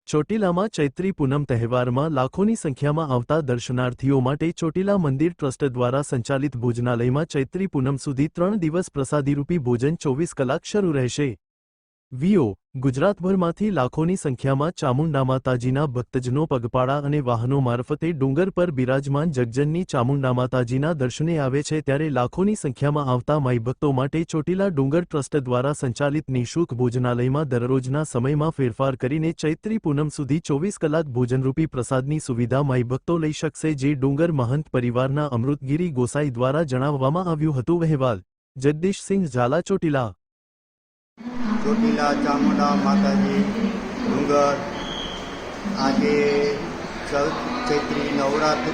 ચોટીલામાં ચૈત્રી પૂનમ તહેવારમાં લાખોની સંખ્યામાં આવતા દર્શનાર્થીઓ માટે ચોટીલા મંદિર ટ્રસ્ટ દ્વારા સંચાલિત ભોજનાલયમાં ચૈત્રી પૂનમ સુધી 3 દિવસ પ્રસાદીરૂપી ભોજન 24 કલાક શરૂ રહેશે। વીઓ ગુજરાતભરમાંથી લાખોની સંખ્યામાં ચામુંડા માતાજીના ભક્તજનો પગપાળા અને વાહનો મારફતે ડુંગર પર બિરાજમાન જગજનની ચામુંડા માતાજીના દર્શને આવે છે, ત્યારે લાખોની સંખ્યામાં આવતા માઈ ભક્તો માટે ચોટીલા ડુંગર ટ્રસ્ટ દ્વારા સંચાલિત નિઃશુલ્ક ભોજનાલયમાં દરરોજના સમયમાં ફેરફાર કરીને ચૈત્રી પૂનમ સુધી 24 કલાક ભોજનરૂપી પ્રસાદની સુવિધા માઈ ભક્તો લઈ શકશે, જે ડુંગર મહંત પરિવારના અમૃતગીરી ગોસાઈ દ્વારા જણાવવામાં આવ્યું હતું। અહેવાલ જગદીશસિંહ ઝાલા, ચોટીલા। ચોટીલા ચામુંડા માતાજી ડુંગર આજે ચૈત્રી નવરાત્રિ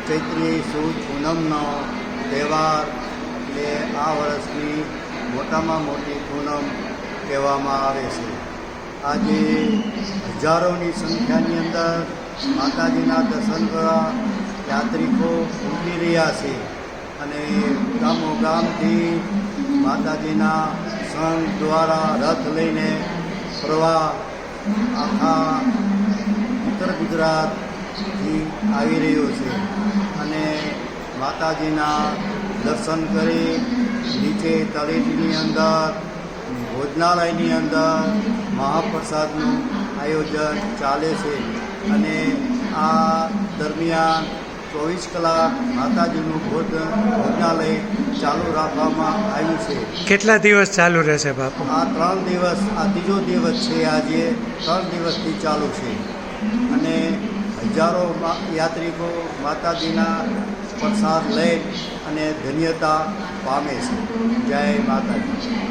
ચૈત્રી સુદ પૂનમનો તહેવાર એટલે આ વર્ષની મોટામાં મોટી પૂનમ કહેવામાં આવે છે। આજે હજારોની સંખ્યાની અંદર માતાજીના દર્શન કરવા યાત્રિકો ઉમટી રહ્યા છે અને ગામો ગામથી માતાજીના સંઘ દ્વારા રથ લઈને પ્રવાહ આખા ઉત્તર ગુજરાતથી આવી રહ્યો છે અને માતાજીના દર્શન કરી નીચે તળેટીની અંદર ભોજનાલયની અંદર મહાપ્રસાદનું આયોજન ચાલે છે અને આ દરમિયાન 24 કલાક માતાજીનું ભોજનાલય ચાલુ રાખવામાં આવ્યું છે। કેટલા દિવસ ચાલુ રહેશે બાપુ? આ 3 દિવસ, આ ત્રીજો દિવસ છે। આજે 3 દિવસથી ચાલુ છે અને હજારો યાત્રિકો માતાજીના પ્રસાદ લઈ અને ધન્યતા પામે છે। જય માતાજી।